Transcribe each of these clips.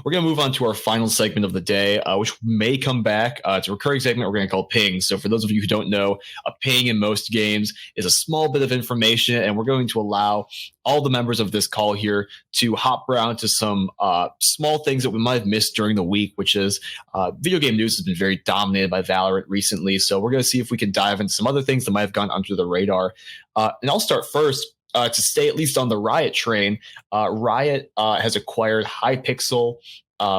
We're going to move on to our final segment of the day, which may come back. It's a recurring segment we're going to call PINGS. So for those of you who don't know, a ping in most games is a small bit of information, and we're going to allow all the members of this call here to hop around to some small things that we might have missed during the week, which is video game news has been very dominated by Valorant recently. So we're going to see if we can dive into some other things that might have gone under the radar. And I'll start first. To stay at least on the Riot train, Riot has acquired Hypixel,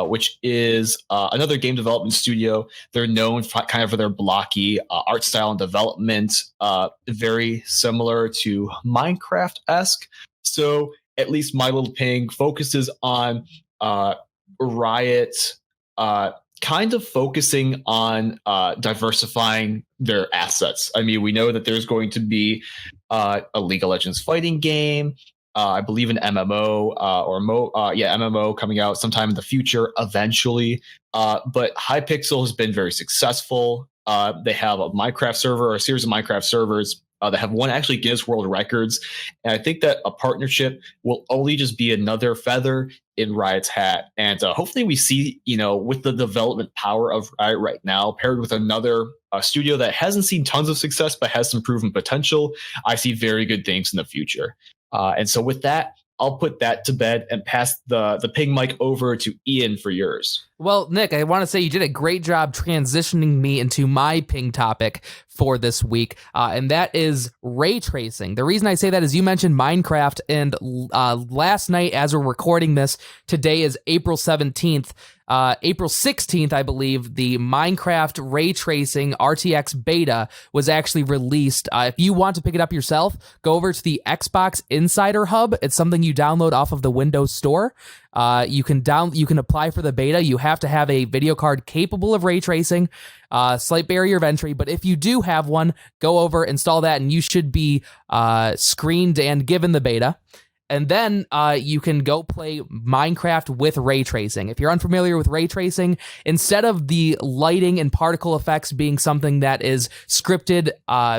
which is another game development studio. They're known kind of for their blocky art style and development, very similar to Minecraft-esque. So at least my little ping focuses on Riot kind of focusing on diversifying their assets. I mean, we know that there's going to be a League of Legends fighting game, I believe an MMO MMO coming out sometime in the future eventually. But Hypixel has been very successful. They have a Minecraft server, or a series of Minecraft servers that have won actually Guinness World Records. And I think that a partnership will only just be another feather in Riot's hat. And hopefully we see, with the development power of Riot right now, paired with another studio that hasn't seen tons of success, but has some proven potential, I see very good things in the future. And so with that, I'll put that to bed and pass the ping mic over to Ian for yours. Well, Nick, I want to say you did a great job transitioning me into my ping topic for this week, and that is ray tracing. The reason I say that is you mentioned Minecraft, and last night, as we're recording this, today is April 17th. April 16th, I believe, the Minecraft ray tracing RTX beta was actually released. If you want to pick it up yourself, go over to the Xbox Insider Hub. It's something you download off of the Windows Store. You can apply for the beta. You have to have a video card capable of ray tracing, slight barrier of entry. But if you do have one, go over, install that, and you should be screened and given the beta. And then you can go play Minecraft with ray tracing. If you're unfamiliar with ray tracing, instead of the lighting and particle effects being something that is scripted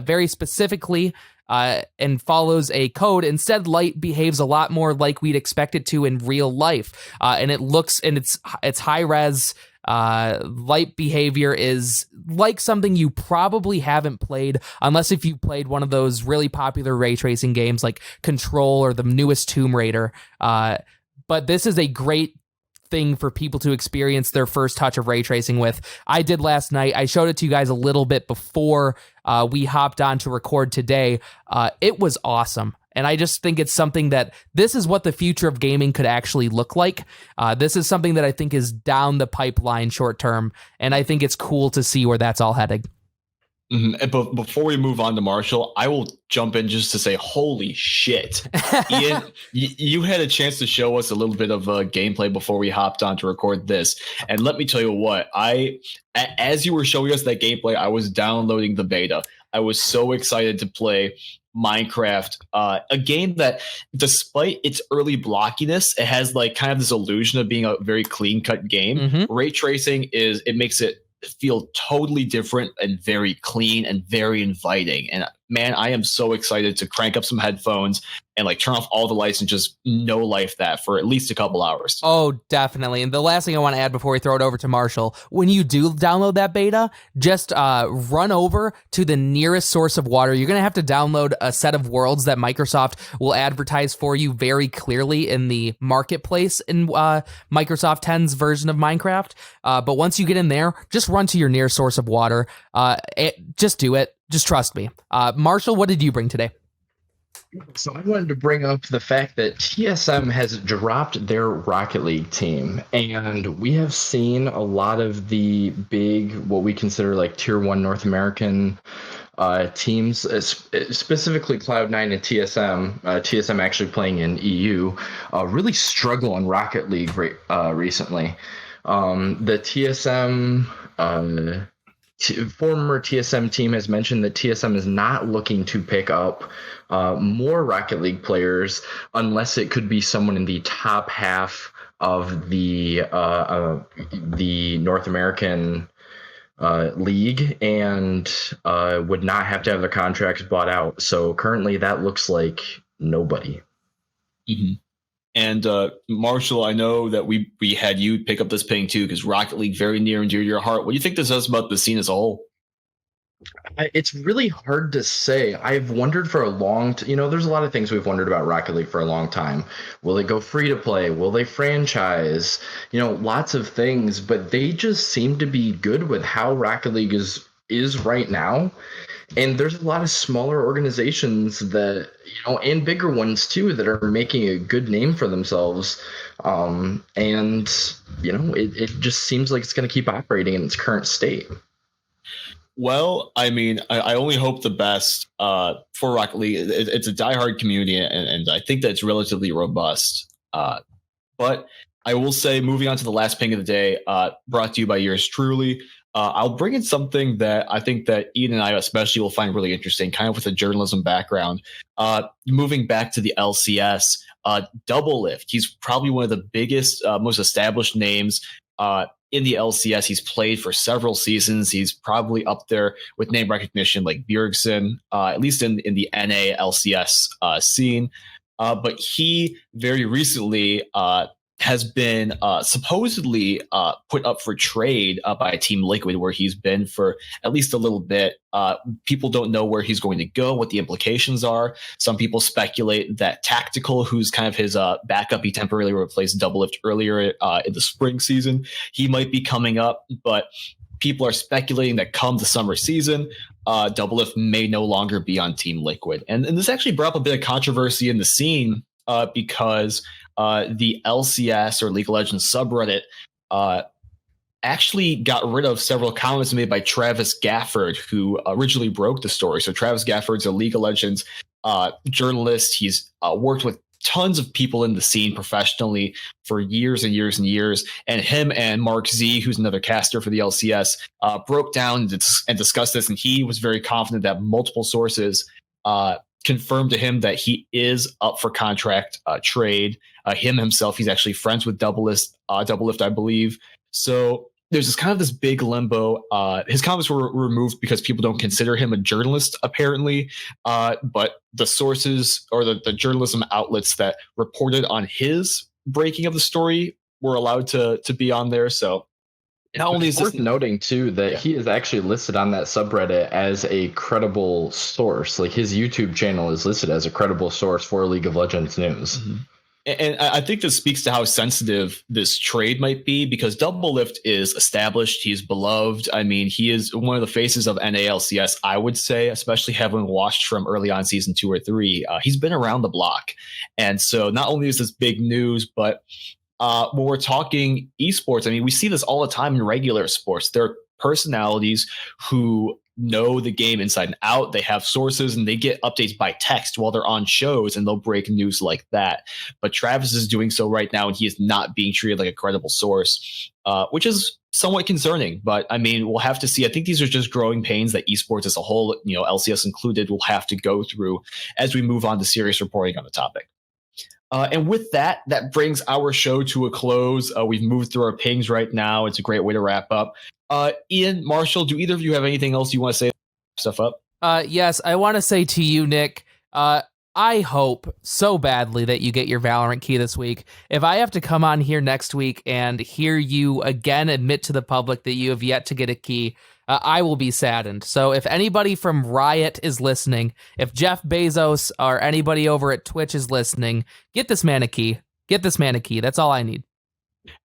very specifically and follows a code, instead light behaves a lot more like we'd expect it to in real life. And it looks, and it's high res. Light behavior is like something you probably haven't played, unless if you played one of those really popular ray tracing games like Control or the newest Tomb Raider. But this is a great thing for people to experience their first touch of ray tracing with. I did last night. I showed it to you guys a little bit before we hopped on to record today. It was awesome. And I just think it's something that this is what the future of gaming could actually look like. This is something that I think is down the pipeline short term. And I think it's cool to see where that's all heading. Mm-hmm. But before we move on to Marshall, I will jump in just to say, holy shit. Ian, you had a chance to show us a little bit of gameplay before we hopped on to record this. And let me tell you what, as you were showing us that gameplay, I was downloading the beta. I was so excited to play Minecraft, a game that, despite its early blockiness, it has like kind of this illusion of being a very clean cut game. Mm-hmm. Ray tracing makes it feel totally different and very clean and very inviting. And man, I am so excited to crank up some headphones and like turn off all the lights and just no life that for at least a couple hours. Oh, definitely. And the last thing I want to add before we throw it over to Marshall, when you do download that beta, just run over to the nearest source of water. You're going to have to download a set of worlds that Microsoft will advertise for you very clearly in the marketplace in Microsoft 10's version of Minecraft. But once you get in there, just run to your nearest source of water. Just do it. Just trust me. Marshall, what did you bring today? So I wanted to bring up the fact that TSM has dropped their Rocket League team, and we have seen a lot of the big, what we consider like tier 1 North American teams, specifically Cloud9 and TSM, TSM actually playing in EU, really struggle in Rocket League recently. The TSM former TSM team has mentioned that TSM is not looking to pick up more Rocket League players unless it could be someone in the top half of the North American league, and would not have to have their contracts bought out. So currently that looks like nobody. Mm-hmm. And Marshall, I know that we had you pick up this ping too, because Rocket League very near and dear to your heart. What do you think this says about the scene as a whole? It's really hard to say. I've wondered for a there's a lot of things we've wondered about Rocket League for a long time. Will they go free to play? Will they franchise? Lots of things, but they just seem to be good with how Rocket League is right now. And there's a lot of smaller organizations that, and bigger ones too, that are making a good name for themselves. It just seems like it's going to keep operating in its current state. Well, I mean, I only hope the best for Rocket League. It's a diehard community, and I think that it's relatively robust. But I will say, moving on to the last ping of the day, brought to you by yours truly. I'll bring in something that I think that Ian and I especially will find really interesting, kind of with a journalism background. Moving back to the LCS, Doublelift. He's probably one of the biggest, most established names in the LCS. He's played for several seasons. He's probably up there with name recognition like Bjergsen, at least in the NA LCS scene. But he very recently has been supposedly put up for trade by Team Liquid, where he's been for at least a little bit. People don't know where he's going to go, what the implications are. Some people speculate that Tactical, who's kind of his backup, he temporarily replaced Doublelift earlier in the spring season, he might be coming up, but people are speculating that come the summer season, Doublelift may no longer be on Team Liquid. And this actually brought up a bit of controversy in the scene because the LCS, or League of Legends subreddit, actually got rid of several comments made by Travis Gafford, who originally broke the story. So Travis Gafford's a League of Legends journalist. He's worked with tons of people in the scene professionally for years and years and years. And him and Mark Z, who's another caster for the LCS, broke down and discussed this. And he was very confident that multiple sources confirmed to him that he is up for contract trade. Him himself, he's actually friends with Doublelift, I believe. So there's this big limbo. His comments were removed because people don't consider him a journalist, apparently. But the sources, or the journalism outlets that reported on his breaking of the story, were allowed to be on there. So not only is it's worth noting too that he is actually listed on that subreddit as a credible source. Like, his YouTube channel is listed as a credible source for League of Legends news. Mm-hmm. And I think this speaks to how sensitive this trade might be, because Doublelift is established. He's beloved. I mean, he is one of the faces of NALCS, I would say, especially having watched from early on season 2 or 3. He's been around the block. And so not only is this big news, but when we're talking esports, I mean, we see this all the time in regular sports. There are personalities who know the game inside and out. They have sources and they get updates by text while they're on shows, and they'll break news like that. But Travis is doing so right now, and he is not being treated like a credible source, which is somewhat concerning. But I mean, we'll have to see. I think these are just growing pains that esports as a whole, LCS included, will have to go through as we move on to serious reporting on the topic. And with that brings our show to a close. We've moved through our pings right now. It's a great way to wrap up. Ian, Marshall, do either of you have anything else you want to say to wrap stuff up? Yes, I want to say to you, Nick, I hope so badly that you get your Valorant key this week. If I have to come on here next week and hear you again admit to the public that you have yet to get a key, I will be saddened. So if anybody from Riot is listening, if Jeff Bezos or anybody over at Twitch is listening, get this man a key. Get this man a key. That's all I need.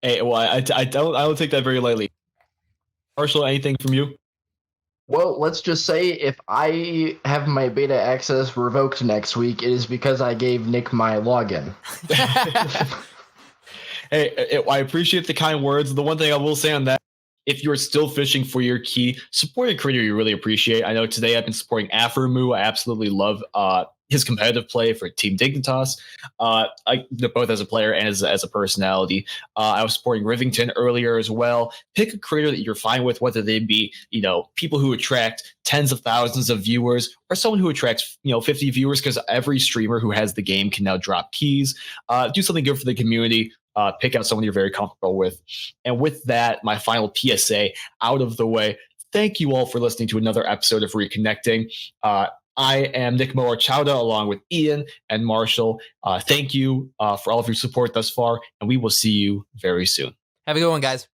Hey, well, I don't take that very lightly. Marshall, anything from you? Well, let's just say if I have my beta access revoked next week, it is because I gave Nick my login. Hey, I appreciate the kind words. The one thing I will say on that, if you're still fishing for your key, support a creator you really appreciate. I know today I've been supporting Afromu. I absolutely love his competitive play for Team Dignitas, both as a player and as a personality. I was supporting Rivington earlier as well. Pick a creator that you're fine with, whether they be, people who attract tens of thousands of viewers, or someone who attracts, 50 viewers, because every streamer who has the game can now drop keys. Do something good for the community. Pick out someone you're very comfortable with. And with that, my final PSA out of the way. Thank you all for listening to another episode of Reconnecting. I am Nick Moore Chowda along with Ian and Marshall. Thank you for all of your support thus far, and we will see you very soon. Have a good one, guys.